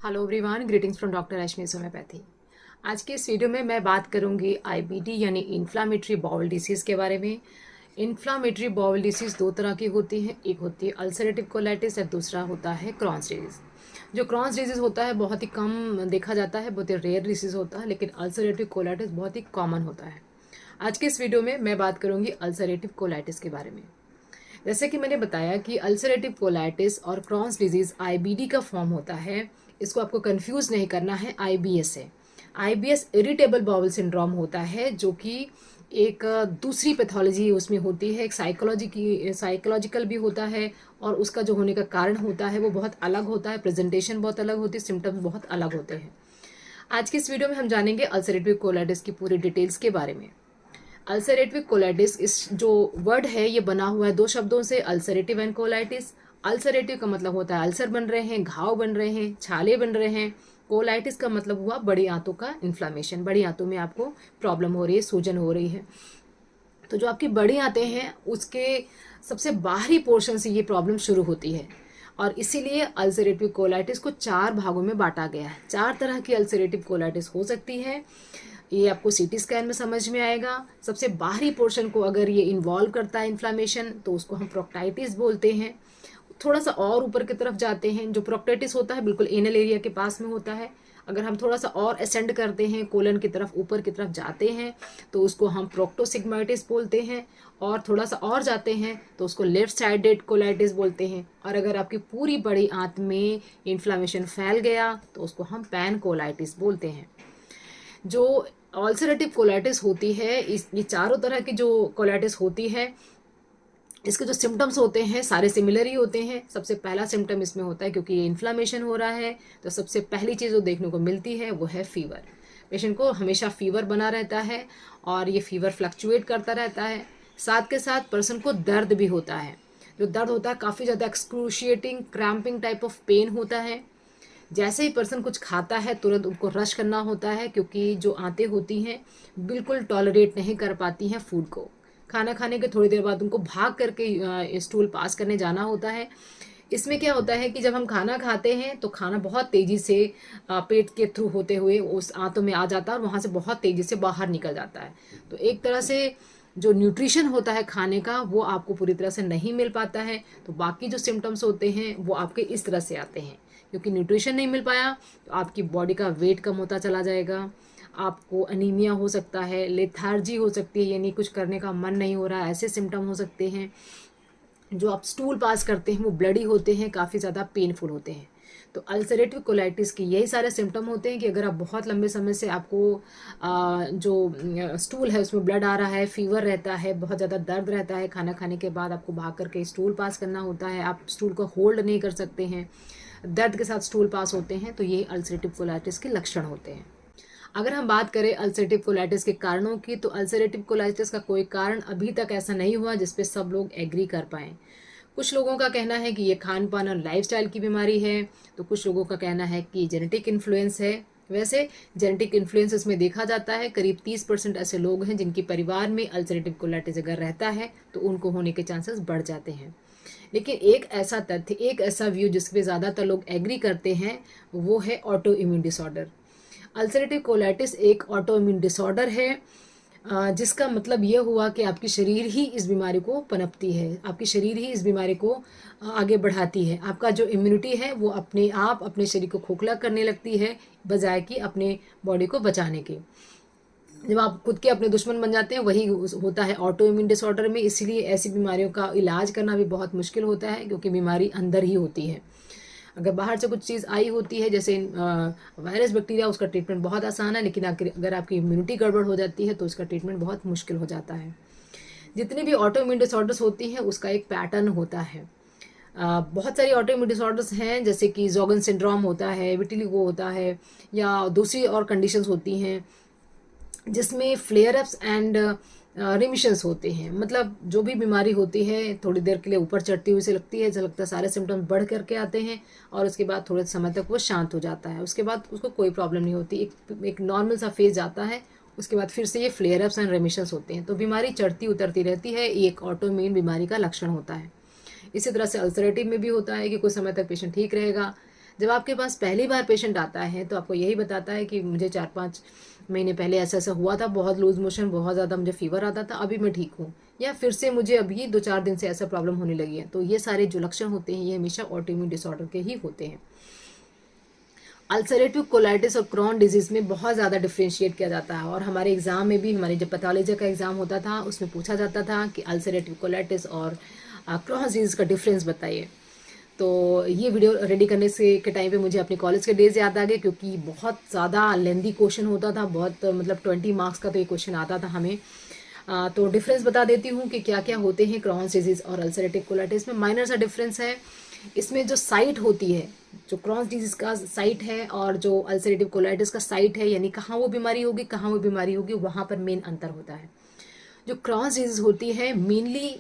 Hello everyone, greetings from doctor Rashmi homeopathy. आज के इस वीडियो में मैं बात करूंगी आईबीडी यानी इन्फ्लामेटरी बाउल डिसीज़ के बारे में। इन्फ्लामेटरी बाउल डिसीज़ दो तरह की होती हैं, एक होती है अल्सरेटिव कोलाइटिस और दूसरा होता है क्रॉन्स डिजीज़। जो क्रॉन्स डिजीज़ होता है बहुत ही कम देखा जाता है, बहुत ही रेयर डिसीज़ होता है, लेकिन अल्सरेटिव कोलाइटिस बहुत ही कॉमन होता है। आज के इस वीडियो में मैं बात करूंगी अल्सरेटिव कोलाइटिस के बारे में। जैसे कि मैंने बताया कि अल्सरेटिव कोलाइटिस और क्रॉन्स डिजीज़ आईबीडी का फॉर्म होता है। इसको आपको कंफ्यूज नहीं करना है आईबीएस से। आईबीएस इरिटेबल बाउल सिंड्रोम होता है, जो कि एक दूसरी पैथोलॉजी उसमें होती है, एक साइकोलॉजिकल भी होता है, और उसका जो होने का कारण होता है वो बहुत अलग होता है, प्रेजेंटेशन बहुत अलग होती है, सिम्टम्स बहुत अलग होते हैं। आज की इस वीडियो में हम जानेंगे अल्सरेटिव कोलाइटिस की पूरी डिटेल्स के बारे में। अल्सरेटिव कोलाइटिस, इस जो वर्ड है ये बना हुआ है दो शब्दों से, अल्सरेटिव एंड कोलाइटिस। अल्सरेटिव का मतलब होता है अल्सर बन रहे हैं, घाव बन रहे हैं, छाले बन रहे हैं। कोलाइटिस का मतलब हुआ बड़ी आंतों का इन्फ्लामेशन, बड़ी आंतों में आपको प्रॉब्लम हो रही है, सूजन हो रही है। तो जो आपकी बड़ी आंतें हैं उसके सबसे बाहरी पोर्शन से ये प्रॉब्लम शुरू होती है, और इसीलिए अल्सरेटिव कोलाइटिस को चार भागों में बांटा गया है। चार तरह की अल्सरेटिव कोलाइटिस हो सकती है, ये आपको सीटी स्कैन में समझ में आएगा। सबसे बाहरी पोर्शन को अगर ये इन्वॉल्व करता है इन्फ्लामेशन, तो उसको हम प्रोक्टाइटिस बोलते हैं। थोड़ा सा और ऊपर की तरफ जाते हैं, जो प्रोक्टाइटिस होता है बिल्कुल एनल एरिया के पास में होता है। अगर हम थोड़ा सा और असेंड करते हैं, कोलन की तरफ ऊपर की तरफ जाते हैं, तो उसको हम प्रोक्टोसिग्माइटिस बोलते हैं। और थोड़ा सा और जाते हैं तो उसको लेफ्ट साइडेड कोलाइटिस बोलते हैं। और अगर आपकी पूरी बड़ी आंत में इन्फ्लामेशन फैल गया तो उसको हम पैन कोलाइटिस बोलते हैं। जो अल्सरेटिव कोलाइटिस होती है, इस ये चारों तरह की जो कोलाइटिस होती है, इसके जो सिम्टम्स होते हैं सारे सिमिलर ही होते हैं। सबसे पहला सिम्टम इसमें होता है, क्योंकि ये इन्फ्लामेशन हो रहा है, तो सबसे पहली चीज़ जो देखने को मिलती है वो है फीवर। पेशेंट को हमेशा फीवर बना रहता है, और ये फीवर फ्लक्चुएट करता रहता है। साथ के साथ पर्सन को दर्द भी होता है। जो दर्द होता है काफ़ी ज़्यादा excruciating cramping type of pain होता है। जैसे ही पर्सन कुछ खाता है तुरंत उनको रश करना होता है, क्योंकि जो आंतें होती हैं बिल्कुल टॉलरेट नहीं कर पाती हैं फूड को। खाना खाने के थोड़ी देर बाद उनको भाग करके स्टूल पास करने जाना होता है। इसमें क्या होता है कि जब हम खाना खाते हैं तो खाना बहुत तेज़ी से पेट के थ्रू होते हुए उस आंतों में आ जाता है, और वहाँ से बहुत तेज़ी से बाहर निकल जाता है। तो एक तरह से जो न्यूट्रिशन होता है खाने का वो आपको पूरी तरह से नहीं मिल पाता है। तो बाकी जो सिम्टम्स होते हैं वो आपके इस तरह से आते हैं। क्योंकि न्यूट्रिशन नहीं मिल पाया तो आपकी बॉडी का वेट कम होता चला जाएगा, आपको अनीमिया हो सकता है, लेथार्जी हो सकती है, यानी कुछ करने का मन नहीं हो रहा, ऐसे सिम्टम हो सकते हैं। जो आप स्टूल पास करते हैं वो ब्लडी होते हैं, काफ़ी ज़्यादा पेनफुल होते हैं। तो अल्सरेटिव कोलाइटिस की यही सारे सिम्टम होते हैं कि अगर आप बहुत लंबे समय से आपको जो स्टूल है उसमें ब्लड आ रहा है, फीवर रहता है, बहुत ज़्यादा दर्द रहता है, खाना खाने के बाद आपको भाग करके स्टूल पास करना होता है, आप स्टूल को होल्ड नहीं कर सकते हैं, दर्द के साथ स्टूल पास होते हैं, तो ये अल्सरेटिव कोलाइटिस के लक्षण होते हैं। अगर हम बात करें अल्सरेटिव कोलाइटिस के कारणों की, तो अल्सरेटिव कोलाइटिस का कोई कारण अभी तक ऐसा नहीं हुआ जिस पे सब लोग एग्री कर पाएँ। कुछ लोगों का कहना है कि ये खान पान और लाइफस्टाइल की बीमारी है, तो कुछ लोगों का कहना है कि जेनेटिक इन्फ्लुएंस है। वैसे जेनेटिक इन्फ्लुएंस इसमें देखा जाता है, करीब 30% ऐसे लोग हैं जिनके परिवार में अल्सरेटिव कोलाइटिस अगर रहता है तो उनको होने के चांसेस बढ़ जाते हैं। लेकिन एक ऐसा तथ्य, एक ऐसा व्यू जिस पे ज़्यादातर लोग एग्री करते हैं, वो है auto immune disorder. Ulcerative colitis एक ऑटो इम्यून डिसऑर्डर है, जिसका मतलब ये हुआ कि आपकी शरीर ही इस बीमारी को पनपती है, आपकी शरीर ही इस बीमारी को आगे बढ़ाती है। आपका जो इम्यूनिटी है वो अपने आप अपने शरीर को खोखला करने लगती है, बजाय कि अपने बॉडी को बचाने की। जब आप खुद के अपने दुश्मन बन जाते हैं वही होता है ऑटो इम्यून डिसऑर्डर में। इसीलिए ऐसी बीमारियों का इलाज करना भी बहुत मुश्किल होता है, क्योंकि बीमारी अंदर ही होती है। अगर बाहर से कुछ चीज़ आई होती है जैसे वायरस बैक्टीरिया, उसका ट्रीटमेंट बहुत आसान है, लेकिन अगर आपकी इम्यूनिटी गड़बड़ हो जाती है तो उसका ट्रीटमेंट बहुत मुश्किल हो जाता है। जितनी भी ऑटो इम्यून डिसऑर्डर्स होती हैं उसका एक पैटर्न होता है। बहुत सारी ऑटो इम्यून डिसऑर्डर्स हैं, जैसे कि ज़ोगन सिंड्रोम होता है, विटिलिगो होता है, या दूसरी और कंडीशंस होती हैं जिसमें फ्लेयर अप्स एंड रिमिशंस होते हैं। मतलब जो भी बीमारी होती है थोड़ी देर के लिए ऊपर चढ़ती हुई से लगती है, ऐसा लगता है सारे सिम्टम्स बढ़ करके आते हैं, और उसके बाद थोड़े समय तक वो शांत हो जाता है। उसके बाद उसको कोई प्रॉब्लम नहीं होती, एक नॉर्मल सा फेज जाता है, उसके बाद फिर से ये फ्लेयर अप्स एंड रेमिशंस होते हैं। तो बीमारी चढ़ती उतरती रहती है, ये एक ऑटो इम्यून बीमारी का लक्षण होता है। इसी तरह से अल्सरेटिव में भी होता है कि कुछ समय तक पेशेंट ठीक रहेगा, जब आपके पास पहली बार पेशेंट आता है तो आपको यही बताता है कि मुझे 4-5 महीने पहले ऐसा ऐसा हुआ था, बहुत लूज मोशन, बहुत ज़्यादा मुझे फीवर आता था, अभी मैं ठीक हूँ, या फिर से मुझे अभी 2-4 दिन से ऐसा प्रॉब्लम होने लगी है। तो ये सारे जो लक्षण होते हैं ये हमेशा ऑटोइम्यून डिसऑर्डर के ही होते हैं। अल्सरेटिव कोलाइटिस और क्रॉन डिजीज में बहुत ज़्यादा डिफ्रेंशिएट किया जाता है, और हमारे एग्जाम में भी, हमारे जब पैथोलॉजी का एग्जाम होता था उसमें पूछा जाता था कि अल्सरेटिव कोलाइटिस और क्रॉन डिजीज का डिफरेंस बताइए। तो ये वीडियो रेडी करने से के टाइम पे मुझे अपने कॉलेज के डेज याद आ गए, क्योंकि बहुत ज़्यादा लेंदी क्वेश्चन होता था, बहुत मतलब 20 मार्क्स का तो ये क्वेश्चन आता था हमें। तो डिफरेंस बता देती हूँ कि क्या क्या होते हैं क्रॉन्स डिजीज़ और अल्सरेटिव कोलाइटिस में। माइनर सा डिफरेंस है इसमें, जो साइट होती है, जो क्रॉन्स डिजीज़ का साइट है और जो अल्सरेटिव कोलाइटिस का साइट है, यानी कहाँ वो बीमारी होगी, कहाँ वो बीमारी होगी, वहाँ पर मेन अंतर होता है। जो क्रॉस डिजीज होती है मेनली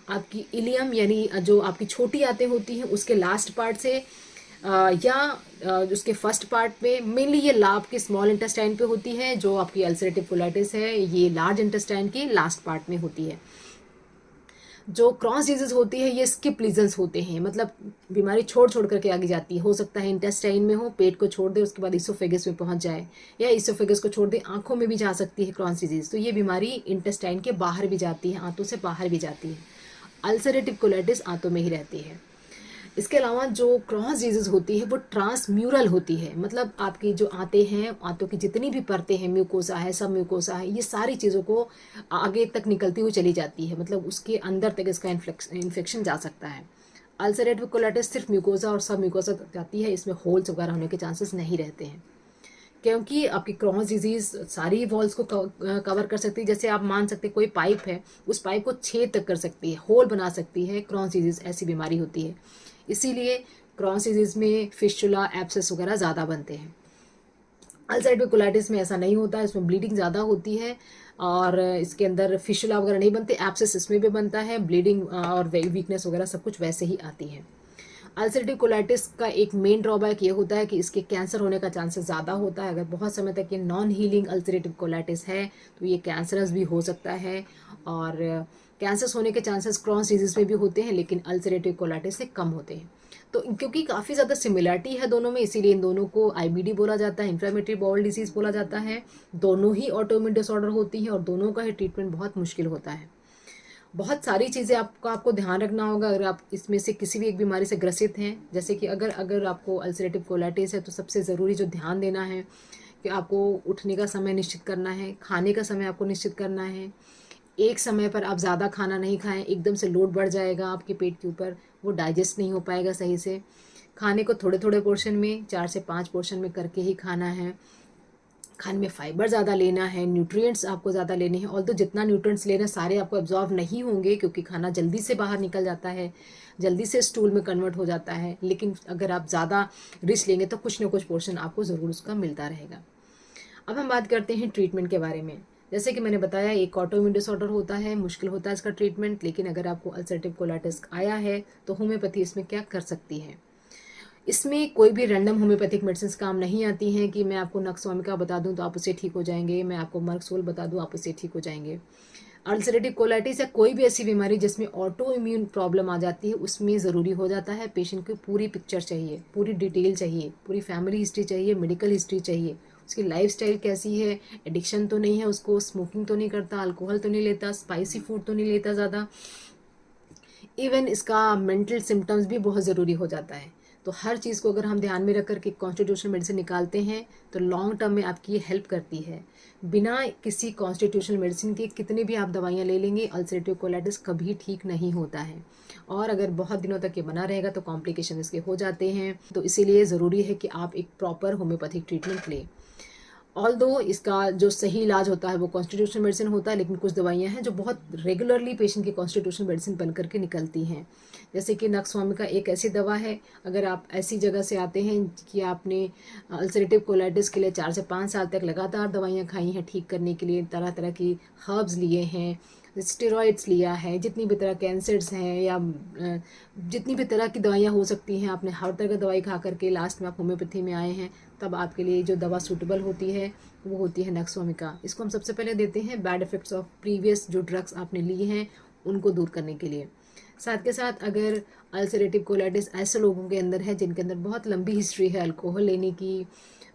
आपकी इलियम, यानी जो आपकी छोटी आंतें होती हैं उसके लास्ट पार्ट से उसके फर्स्ट पार्ट में, मेनली ये लाभ के स्मॉल इंटेस्टाइन पे होती है। जो आपकी अल्सरेटिव कोलाइटिस है ये लार्ज इंटेस्टाइन के लास्ट पार्ट में होती है। जो क्रॉस डिजीज होती है ये स्किप लीजन्स होते हैं, मतलब बीमारी छोड़ छोड़ करके आगे जाती है। हो सकता है इंटेस्टाइन में हो, पेट को छोड़ दे, उसके बाद इसोफेगस में पहुंच जाए, या इसोफेगस को छोड़ दे आंखों में भी जा सकती है क्रॉस डिजीज। तो ये बीमारी इंटेस्टाइन के बाहर भी जाती है, आंतों से बाहर भी जाती है। अल्सरेटिव कोलाइटिस आंतों में ही रहती है। इसके अलावा जो क्रॉस डिजीज होती है वो ट्रांसम्यूरल होती है, मतलब आपकी जो आंतें हैं, आंतों की जितनी भी परतें हैं, म्यूकोसा है, सब म्यूकोसा है, ये सारी चीज़ों को आगे तक निकलती हुई चली जाती है, मतलब उसके अंदर तक इसका इन्फेक्शन जा सकता है। अल्सरेटिव कोलाइटिस सिर्फ म्यूकोसा और सब म्यूकोसा तक जाती है, इसमें होल्स वगैरह होने के चांसेस नहीं रहते हैं, क्योंकि आपकी क्रॉस डिजीज सारी वॉल्स को कवर कर सकती है। जैसे आप मान सकते हैं कोई पाइप है, उस पाइप को छेद तक कर सकती है, होल बना सकती है। क्रॉस डिजीज ऐसी बीमारी होती है, इसीलिए क्रॉस डिजीज में फिस्टुला, एब्सेस वगैरह ज़्यादा बनते हैं। अल्सरेटिव कोलाइटिस में ऐसा नहीं होता, इसमें ब्लीडिंग ज़्यादा होती है और इसके अंदर फिस्टुला वगैरह नहीं बनते। एब्सेस इसमें भी बनता है, ब्लीडिंग और वीकनेस वगैरह सब कुछ वैसे ही आती है। अल्सरेटिव कोलाइटिस का एक मेन ड्रॉबैक ये होता है कि इसके कैंसर होने का चांसेस ज़्यादा होता है। अगर बहुत समय तक ये नॉन हीलिंग अल्सरेटिव कोलाइटिस है तो ये कैंसरस भी हो सकता है, और कैंसर्स होने के चांसेस क्रॉस डिजीज में भी होते हैं, लेकिन अल्सरेटिव कोलाइटिस से कम होते हैं। तो क्योंकि काफ़ी ज़्यादा सिमिलरिटी है दोनों में, इसीलिए इन दोनों को आईबीडी बोला जाता है, इन्फ्लेमेटरी बाउल डिजीज़ बोला जाता है। दोनों ही ऑटोइम्यून डिसऑर्डर होती हैं और दोनों का ही ट्रीटमेंट बहुत मुश्किल होता है। बहुत सारी चीज़ें आपको ध्यान रखना होगा अगर आप इसमें से किसी भी एक बीमारी से ग्रसित हैं। जैसे कि अगर आपको अल्सरेटिव कोलाइटिस है तो सबसे ज़रूरी जो ध्यान देना है कि आपको उठने का समय निश्चित करना है, खाने का समय आपको निश्चित करना है। एक समय पर आप ज़्यादा खाना नहीं खाएं, एकदम से लोड बढ़ जाएगा आपके पेट के ऊपर, वो डाइजेस्ट नहीं हो पाएगा सही से। खाने को थोड़े थोड़े पोर्शन में, 4 से 5 पोर्शन में करके ही खाना है। खाने में फाइबर ज़्यादा लेना है, न्यूट्रिएंट्स आपको ज़्यादा लेने हैं। और तो जितना न्यूट्रिएंट्स लेना सारे आपको एब्जॉर्व नहीं होंगे, क्योंकि खाना जल्दी से बाहर निकल जाता है, जल्दी से स्टूल में कन्वर्ट हो जाता है। लेकिन अगर आप ज़्यादा रिच लेंगे तो कुछ ना कुछ पोर्शन आपको ज़रूर उसका मिलता रहेगा। अब हम बात करते हैं ट्रीटमेंट के बारे में। जैसे कि मैंने बताया, एक ऑटोइम्यून डिसऑर्डर होता है, मुश्किल होता है इसका ट्रीटमेंट। लेकिन अगर आपको अल्सरेटिव कोलाइटिस आया है तो होम्योपैथी इसमें क्या कर सकती है। इसमें कोई भी रैंडम होम्योपैथिक मेडिसिन काम नहीं आती हैं कि मैं आपको नक्सवामिका बता दूं तो आप उससे ठीक हो जाएंगे, मैं आपको मर्कसोल बता दूं आप उससे ठीक हो जाएंगे। अल्सरेटिव कोलाइटिस या कोई भी ऐसी बीमारी जिसमें ऑटो इम्यून प्रॉब्लम आ जाती है, उसमें ज़रूरी हो जाता है पेशेंट की पूरी पिक्चर चाहिए, पूरी डिटेल चाहिए, पूरी फैमिली हिस्ट्री चाहिए, मेडिकल हिस्ट्री चाहिए, उसकी लाइफस्टाइल कैसी है, एडिक्शन तो नहीं है उसको, स्मोकिंग तो नहीं करता, अल्कोहल तो नहीं लेता, स्पाइसी फूड तो नहीं लेता ज़्यादा। इवन इसका मेंटल सिम्टम्स भी बहुत ज़रूरी हो जाता है। तो हर चीज़ को अगर हम ध्यान में रख कर के कॉन्स्टिट्यूशनल मेडिसिन निकालते हैं तो लॉन्ग टर्म में आपकी ये हेल्प करती है। बिना किसी कॉन्स्टिट्यूशनल मेडिसिन के कितने भी आप दवाइयाँ ले लेंगे, अल्सरेटिव कोलाइटिस कभी ठीक नहीं होता है, और अगर बहुत दिनों तक ये बना रहेगा तो कॉम्प्लिकेशन इसके हो जाते हैं। तो इसीलिए ज़रूरी है कि आप एक प्रॉपर होम्योपैथिक ट्रीटमेंट लें। ऑल्दो इसका जो सही इलाज होता है वो कॉन्स्टिट्यूशनल मेडिसिन होता है, लेकिन कुछ दवाइयाँ हैं जो बहुत रेगुलरली पेशेंट की कॉन्स्टिट्यूशनल मेडिसिन बन करके निकलती हैं। जैसे कि नक्सवामिका एक ऐसी दवा है, अगर आप ऐसी जगह से आते हैं कि आपने अल्सरेटिव कोलाइटिस के लिए 4 से 5 साल तक लगातार दवाइयाँ खाई हैं ठीक करने के लिए, तरह तरह की हर्ब्स लिए हैं, स्टेरॉइड्स लिया है, जितनी भी तरह कैंसर्स हैं या जितनी भी तरह की दवाइयाँ हो सकती हैं, आपने हर तरह की दवाई खा करके लास्ट में आप होम्योपैथी में आए हैं, तब आपके लिए जो दवा सूटेबल होती है वो होती है नक्सवामिका। इसको हम सबसे पहले देते हैं बैड इफ़ेक्ट्स ऑफ प्रीवियस जो ड्रग्स आपने लिए हैं उनको दूर करने के लिए। साथ के साथ अगर अल्सरेटिव कोलाइटिस ऐसे लोगों के अंदर है जिनके अंदर बहुत लंबी हिस्ट्री है अल्कोहल लेने की,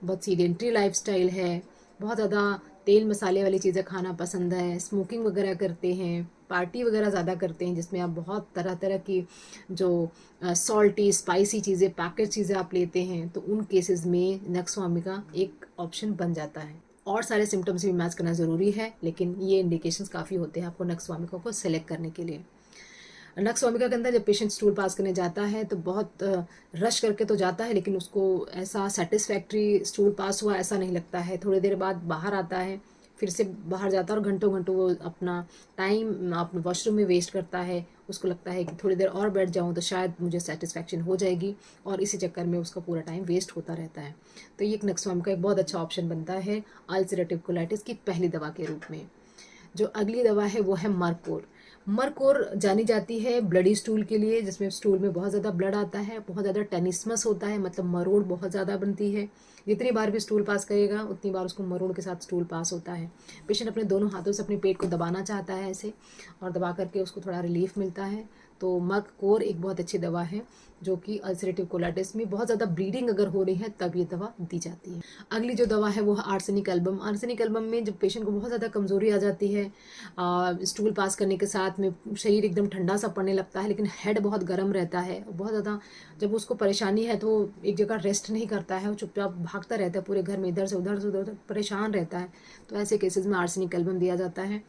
बहुत सीडेंट्री लाइफस्टाइल है, बहुत ज़्यादा तेल मसाले वाली चीज़ें खाना पसंद है, स्मोकिंग वगैरह करते हैं, पार्टी वगैरह ज़्यादा करते हैं जिसमें आप बहुत तरह तरह की जो सॉल्टी स्पाइसी चीज़ें, पैकेज चीज़ें आप लेते हैं, तो उन केसेस में नक्सवामिका एक ऑप्शन बन जाता है। और सारे सिम्टम्स भी मैच करना ज़रूरी है, लेकिन ये इंडिकेशंस काफ़ी होते हैं आपको नक्सवामिका को सेलेक्ट करने के लिए। नक्सवामिका के अंदर जब पेशेंट स्टूल पास करने जाता है तो बहुत रश करके तो जाता है, लेकिन उसको ऐसा सेटिस्फैक्ट्री स्टूल पास हुआ ऐसा नहीं लगता है। थोड़ी देर बाद बाहर आता है, फिर से बाहर जाता है और घंटों घंटों वो अपना टाइम अपने वॉशरूम में वेस्ट करता है। उसको लगता है कि थोड़ी देर और बैठ जाऊँ तो शायद मुझे सेटिस्फैक्शन हो जाएगी, और इसी चक्कर में उसका पूरा टाइम वेस्ट होता रहता है। तो ये एक नक्सवामिका एक बहुत अच्छा ऑप्शन बनता है अल्सरेटिव कोलाइटिस की पहली दवा के रूप में। जो अगली दवा है वो है मरकोर। मरकोर जानी जाती है ब्लडी स्टूल के लिए, जिसमें स्टूल में बहुत ज़्यादा ब्लड आता है, बहुत ज़्यादा टेनिस्मस होता है, मतलब मरोड़ बहुत ज़्यादा बनती है। जितनी बार भी स्टूल पास करेगा उतनी बार उसको मरोड़ के साथ स्टूल पास होता है। पेशेंट अपने दोनों हाथों से अपने पेट को दबाना चाहता है ऐसे, और दबा करके उसको थोड़ा रिलीफ मिलता है। तो मरकोर एक बहुत अच्छी दवा है जो कि अल्सरेटिव कोलाइटिस में बहुत ज़्यादा ब्लीडिंग अगर हो रही है तब ये दवा दी जाती है। अगली जो दवा है वो है आर्सेनिक एल्बम। आर्सेनिक एल्बम में जब पेशेंट को बहुत ज़्यादा कमज़ोरी आ जाती है, स्टूल पास करने के साथ में शरीर एकदम ठंडा सा पड़ने लगता है, लेकिन हेड बहुत गर्म रहता है, बहुत ज़्यादा जब उसको परेशानी है तो एक जगह रेस्ट नहीं करता है, वो चुपचाप भागता रहता है पूरे घर में, इधर से उधर परेशान रहता है। तो ऐसे केसेस में आर्सेनिक एल्बम दिया जाता है।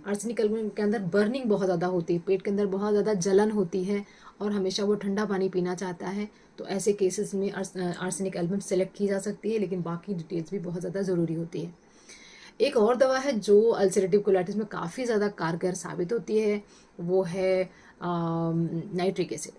आर्सेनिक एल्बम के अंदर बर्निंग बहुत ज़्यादा होती है, पेट के अंदर बहुत ज़्यादा जलन होती है और हमेशा वो ठंडा पानी पीना चाहता है। तो ऐसे केसेस में आर्सेनिक एल्बम सेलेक्ट की जा सकती है, लेकिन बाकी डिटेल्स भी बहुत ज़्यादा ज़रूरी होती है। एक और दवा है जो अल्सरेटिव कोलाइटिस में काफ़ी ज़्यादा कारगर साबित होती है, वो है नाइट्रिक एसिड।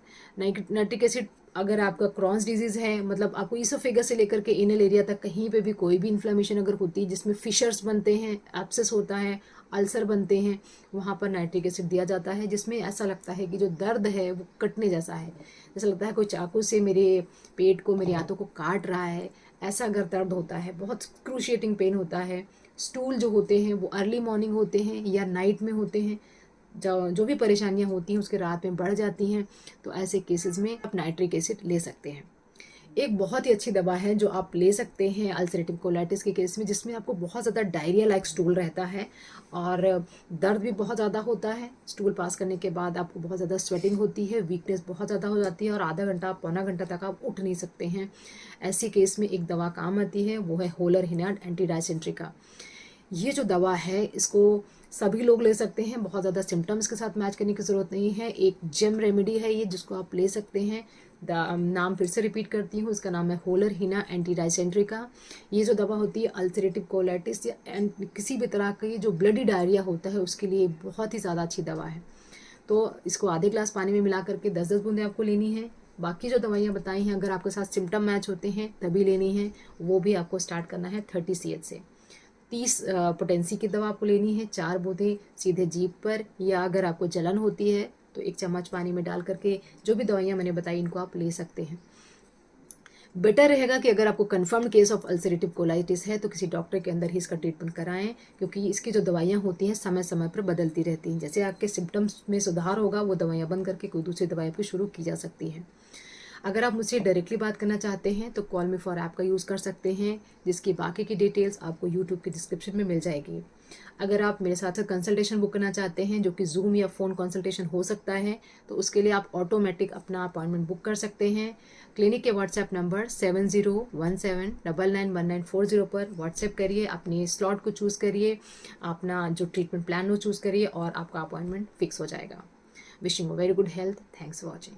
नाइट्रिक एसिड अगर आपका क्रॉन्स डिजीज़ है, मतलब आपको ईसोफेगस से लेकर के इनल एरिया तक कहीं पे भी कोई भी इन्फ्लेमेशन अगर होती है जिसमें फिशर्स बनते हैं, एब्सेस होता है, अल्सर बनते हैं, वहाँ पर नाइट्रिक एसिड दिया जाता है, जिसमें ऐसा लगता है कि जो दर्द है वो कटने जैसा है, जैसा लगता है कोई चाकू से मेरे पेट को, मेरी आंतों को काट रहा है, ऐसा अगर दर्द होता है, बहुत क्रूशिएटिंग पेन होता है। स्टूल जो होते हैं वो अर्ली मॉर्निंग होते हैं या नाइट में होते हैं, जो भी परेशानियां होती हैं उसके रात में बढ़ जाती हैं, तो ऐसे केसेस में आप नाइट्रिक एसिड ले सकते हैं। एक बहुत ही अच्छी दवा है जो आप ले सकते हैं अल्सरेटिव कोलाइटिस के केस में, जिसमें आपको बहुत ज़्यादा डायरिया लाइक स्टूल रहता है और दर्द भी बहुत ज़्यादा होता है। स्टूल पास करने के बाद आपको बहुत ज़्यादा स्वेटिंग होती है, वीकनेस बहुत ज़्यादा हो जाती है और आधा घंटा पौना घंटा तक आप उठ नहीं सकते हैं। ऐसी केस में एक दवा काम आती है, वो है होलर हिनाड एंटी डायसेंट्रिका। ये जो दवा है इसको सभी लोग ले सकते हैं, बहुत ज़्यादा सिम्टम्स के साथ मैच करने की ज़रूरत नहीं है। एक जेम रेमेडी है ये जिसको आप ले सकते हैं। नाम फिर से रिपीट करती हूँ, इसका नाम है होलर हिना एंटी डायसेंट्रिका। ये जो दवा होती है अल्सरेटिव कोलाइटिस या किसी भी तरह का ये जो ब्लडी डायरिया होता है उसके लिए बहुत ही ज़्यादा अच्छी दवा है। तो इसको आधे ग्लास पानी में मिला करके 10-10 बूंदें आपको लेनी है। बाकी जो दवाइयाँ बताई हैं अगर आपके साथ सिम्टम मैच होते हैं तभी लेनी है, वो भी आपको स्टार्ट करना है 30 CH से। 30 पोटेंसी की दवा आपको लेनी है, 4 बूंदें सीधे जीभ पर, या अगर आपको जलन होती है तो 1 चम्मच पानी में डाल करके जो भी दवाइयाँ मैंने बताई इनको आप ले सकते हैं। बेटर रहेगा कि अगर आपको confirmed case of ulcerative colitis है तो किसी डॉक्टर के अंदर ही इसका ट्रीटमेंट कराएं, क्योंकि इसकी जो दवाइयाँ होती हैं समय समय पर बदलती रहती हैं। जैसे आपके सिम्टम्स में सुधार होगा वो दवाइयाँ बंद करके कोई दूसरी दवाई आपकी शुरू की जा सकती है। अगर आप मुझसे डायरेक्टली बात करना चाहते हैं तो कॉल मी फॉर ऐप का यूज़ कर सकते हैं, जिसकी बाकी की डिटेल्स आपको यूट्यूब के डिस्क्रिप्शन में मिल जाएगी। अगर आप मेरे साथ कंसल्टेशन बुक करना चाहते हैं जो कि जूम या फ़ोन कंसल्टेशन हो सकता है, तो उसके लिए आप ऑटोमेटिक अपना अपॉइंटमेंट बुक कर सकते हैं। क्लिनिक के व्हाट्सएप नंबर 7017991940 पर व्हाट्सएप करिए, अपनी स्लॉट को चूज़ करिए, अपना जो ट्रीटमेंट प्लान वो चूज़ करिए और आपका अपॉइंटमेंट फिक्स हो जाएगा। Wishing you very good health. Thanks for watching.